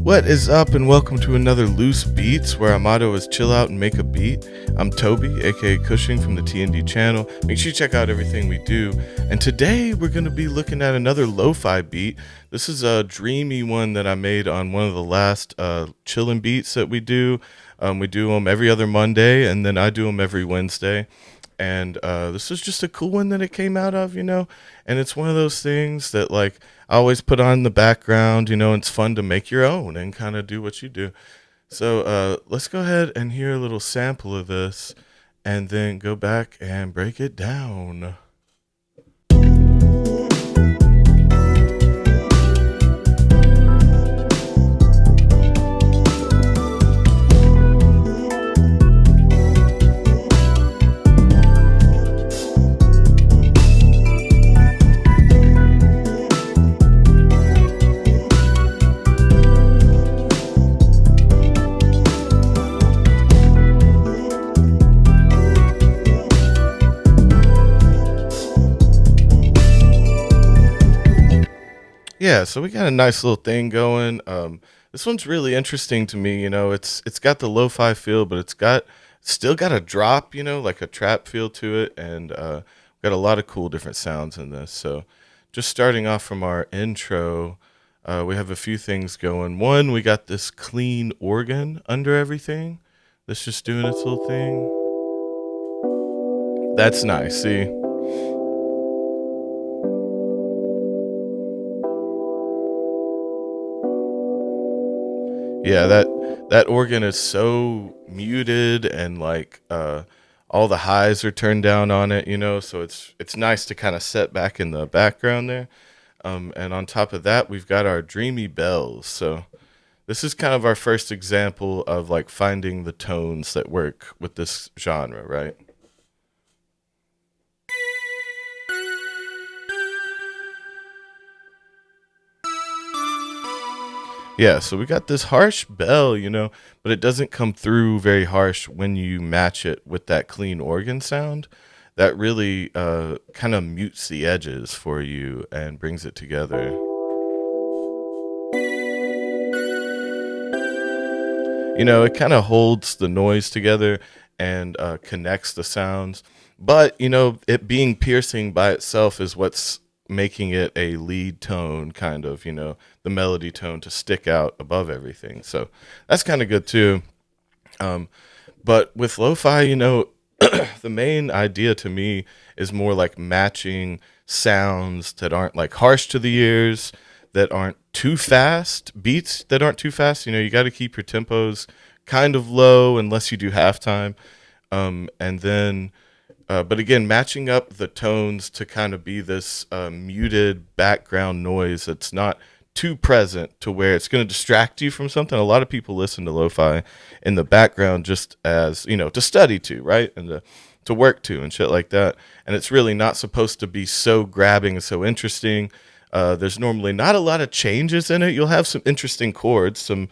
What is up, and welcome to another Loose Beats, where our motto is chill out and make a beat. I'm Toby A.K.A. Kushing from the T&D channel. Make sure you check out everything we do. And today we're going to be looking at another lo-fi beat. This is a Dreamy one that I made on one of the last chillin' beats that we do. We do them every other Monday, and then I do them every Wednesday. And this is just a cool one that it came out of, and it's one of those things that like I always put on in the background, and it's fun to make your own and kind of do what you do. So let's go ahead and hear a little sample of this and then go back and break it down. Yeah, so we got a nice little thing going. This one's really interesting to me. It's got the lo-fi feel, but still got a drop, like a trap feel to it, and got a lot of cool different sounds in this. So, just starting off from our intro, we have a few things going. One, we got this clean organ under everything. That's just doing its little thing. That's nice. See. Yeah, that organ is so muted, and like all the highs are turned down on it, so it's nice to kind of set back in the background there. And on top of that, we've got our dreamy bells. So this is kind of our first example of like finding the tones that work with this genre, right? Yeah, so we got this harsh bell, but it doesn't come through very harsh when you match it with that clean organ sound. That really kind of mutes the edges for you and brings it together. It kind of holds the noise together and connects the sounds. But, it being piercing by itself is what's making it a lead tone, kind of, the melody tone to stick out above everything. So that's kind of good too. But with lo-fi, the main idea to me is more like matching sounds that aren't like harsh to the ears, that aren't too fast, beats that aren't too fast. You got to keep your tempos kind of low unless you do halftime. And then but again, matching up the tones to kind of be this muted background noise that's not too present to where it's going to distract you from something. A lot of people listen to lo-fi in the background just as, to study to, right? And to work to and shit like that. And it's really not supposed to be so grabbing and so interesting. There's normally not a lot of changes in it. You'll have some interesting chords, some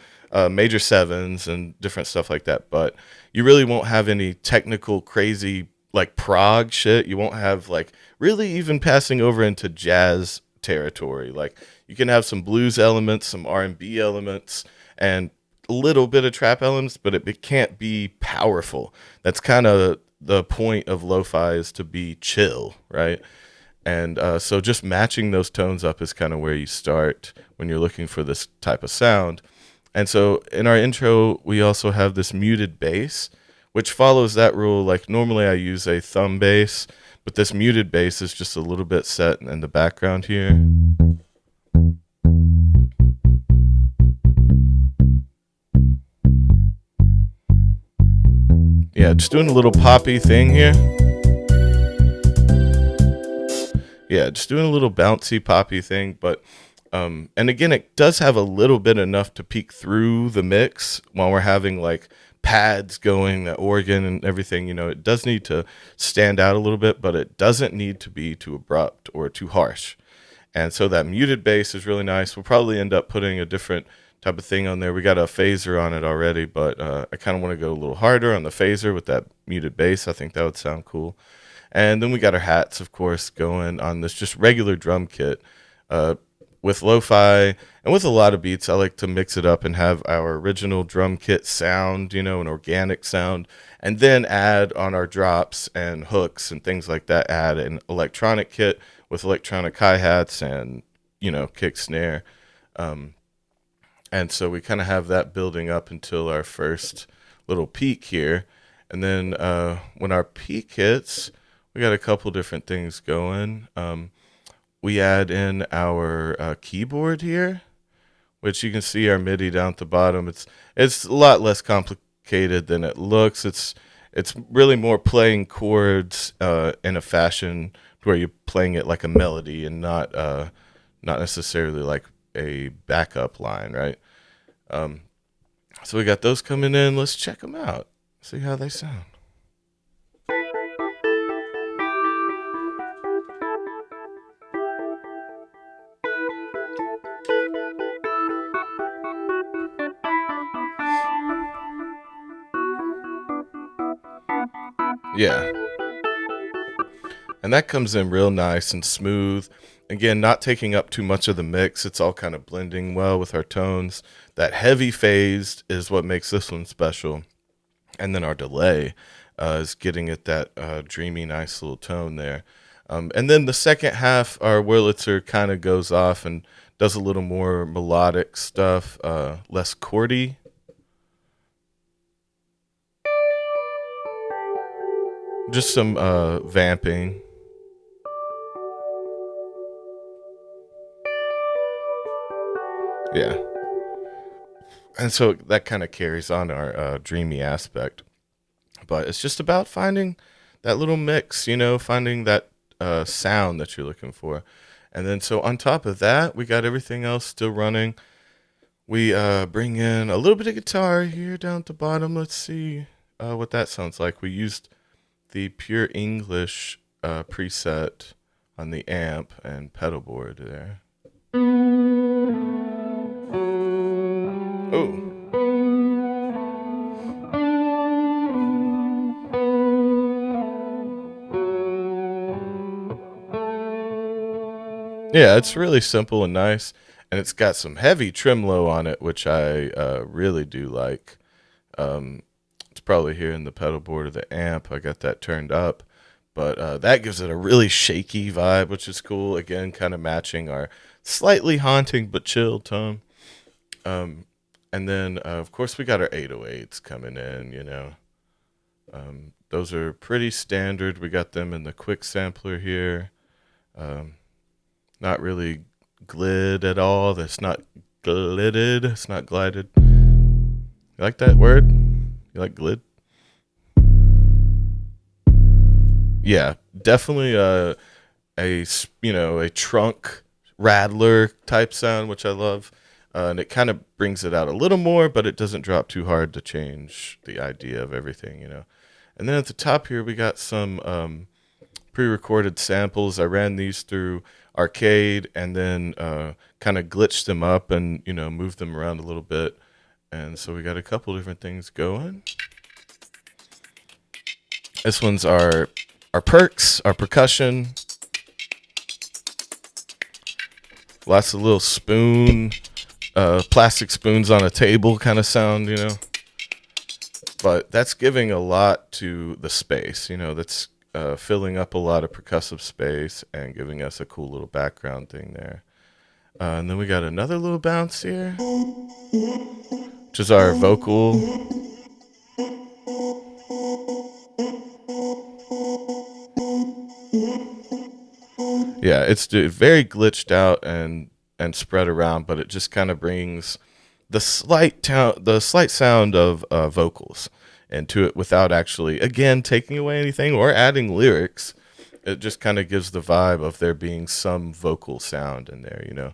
major sevens and different stuff like that. But you really won't have any technical, crazy like prog shit. You won't have like really even passing over into jazz territory. Like you can have some blues elements, some R&B elements, and a little bit of trap elements, but it can't be powerful. That's kind of the point of lo-fi, is to be chill, right? And so just matching those tones up is kind of where you start when you're looking for this type of sound. And so in our intro, we also have this muted bass, which follows that rule. Like normally I use a thumb bass, but this muted bass is just a little bit set in the background here. Yeah, just doing a little poppy thing here. Yeah, just doing a little bouncy poppy thing, but and again, it does have a little bit enough to peek through the mix while we're having like pads going, the organ and everything. It does need to stand out a little bit, but it doesn't need to be too abrupt or too harsh. And so that muted bass is really nice. We'll probably end up putting a different type of thing on there. We got a phaser on it already, but I kind of want to go a little harder on the phaser with that muted bass. I think that would sound cool. And then we got our hats, of course, going on this just regular drum kit. with lo-fi and with a lot of beats, I like to mix it up and have our original drum kit sound, an organic sound, and then add on our drops and hooks and things like that, add an electronic kit with electronic hi-hats and, kick snare. Um, and so we kind of have that building up until our first little peak here. And then when our peak hits, we got a couple different things going. We add in our keyboard here, which you can see our MIDI down at the bottom. It's a lot less complicated than it looks. It's really more playing chords in a fashion where you're playing it like a melody and not necessarily like a backup line, right? So we got those coming in. Let's check them out. See how they sound. Yeah. And that comes in real nice and smooth. Again, not taking up too much of the mix. It's all kind of blending well with our tones. That heavy phased is what makes this one special. And then our delay is getting it that dreamy, nice little tone there. And then the second half, our Wurlitzer kind of goes off and does a little more melodic stuff, less chordy. Just some vamping. Yeah. And so that kind of carries on our dreamy aspect. But it's just about finding that little mix, finding that sound that you're looking for. And then so on top of that, we got everything else still running. We bring in a little bit of guitar here down at the bottom. Let's see what that sounds like. We used the Pure English preset on the amp and pedal board there. Oh. Yeah, it's really simple and nice, and it's got some heavy tremolo on it, which I really do like. It's probably here in the pedal board of the amp. I got that turned up, but that gives it a really shaky vibe, which is cool. Again, kind of matching our slightly haunting but chill tone. And then, of course, we got our 808s coming in, those are pretty standard. We got them in the quick sampler here. Not really glid at all. That's not glided. It's not glided. You like that word? You like glid? Yeah, definitely a trunk rattler type sound, which I love. And it kind of brings it out a little more, but it doesn't drop too hard to change the idea of everything, And then at the top here, we got some pre-recorded samples. I ran these through Arcade and then kind of glitched them up and, moved them around a little bit. And so we got a couple different things going. This one's our perks, our percussion. Lots of little plastic spoons on a table kind of sound, But that's giving a lot to the space, that's filling up a lot of percussive space and giving us a cool little background thing there. And then we got another little bounce here, which is our vocal. Yeah, it's very glitched out and spread around, but it just kind of brings the slight sound of vocals into it without actually, again, taking away anything or adding lyrics. It just kind of gives the vibe of there being some vocal sound in there,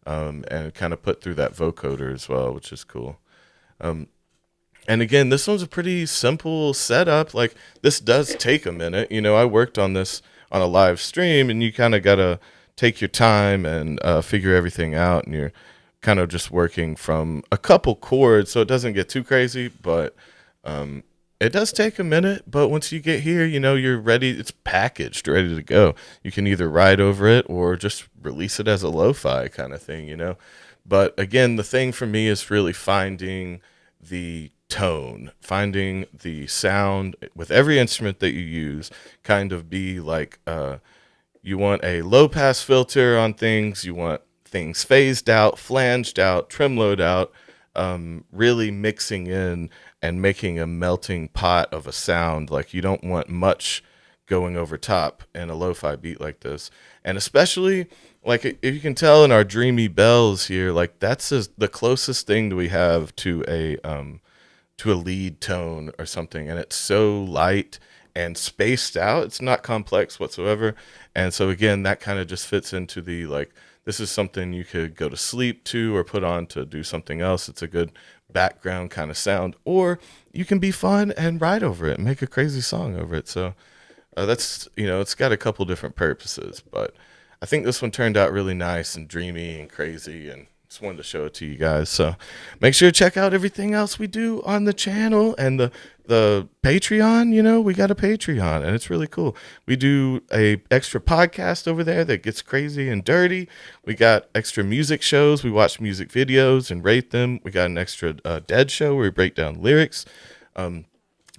and kind of put through that vocoder as well, which is cool. And again, this one's a pretty simple setup. Like, this does take a minute. I worked on this on a live stream, and you kind of got to take your time and figure everything out, and you're kind of just working from a couple chords, so it doesn't get too crazy, but It does take a minute, but once you get here, you're ready. It's packaged, ready to go. You can either ride over it or just release it as a lo-fi kind of thing. But again, the thing for me is really finding the tone, finding the sound with every instrument that you use, kind of be like you want a low pass filter on things, you want things phased out, flanged out, tremoloed out, really mixing in and making a melting pot of a sound. Like you don't want much going over top in a lo-fi beat like this. And especially like if you can tell in our dreamy bells here, like that's the closest thing that we have to a lead tone or something, and it's so light and spaced out. It's not complex whatsoever. And so again, that kind of just fits into the like this is something you could go to sleep to or put on to do something else. It's a good background kind of sound, or you can be fun and ride over it and make a crazy song over it. So that's it's got a couple different purposes, but I think this one turned out really nice and dreamy and crazy, and just wanted to show it to you guys. So make sure to check out everything else we do on the channel and the Patreon. We got a Patreon, and it's really cool. We do a extra podcast over there that gets crazy and dirty. We got extra music shows. We watch music videos and rate them. We got an extra dead show where we break down lyrics.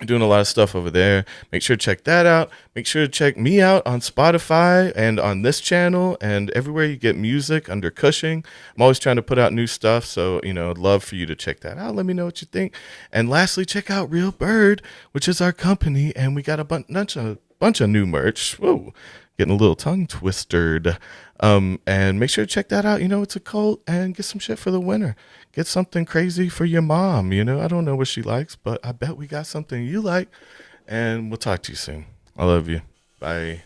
Doing a lot of stuff over there. Make sure to check that out. Make sure to check me out on Spotify and on this channel and everywhere you get music under Kushing. I'm always trying to put out new stuff, so I'd love for you to check that out. Let me know what you think. And lastly, check out Real Bird, which is our company, and we got a bunch of new merch. Whoa, getting a little tongue twistered. And make sure to check that out. It's a cult, and get some shit for the winter. Get something crazy for your mom. I don't know what she likes, but I bet we got something you like. And we'll talk to you soon. I love you. Bye.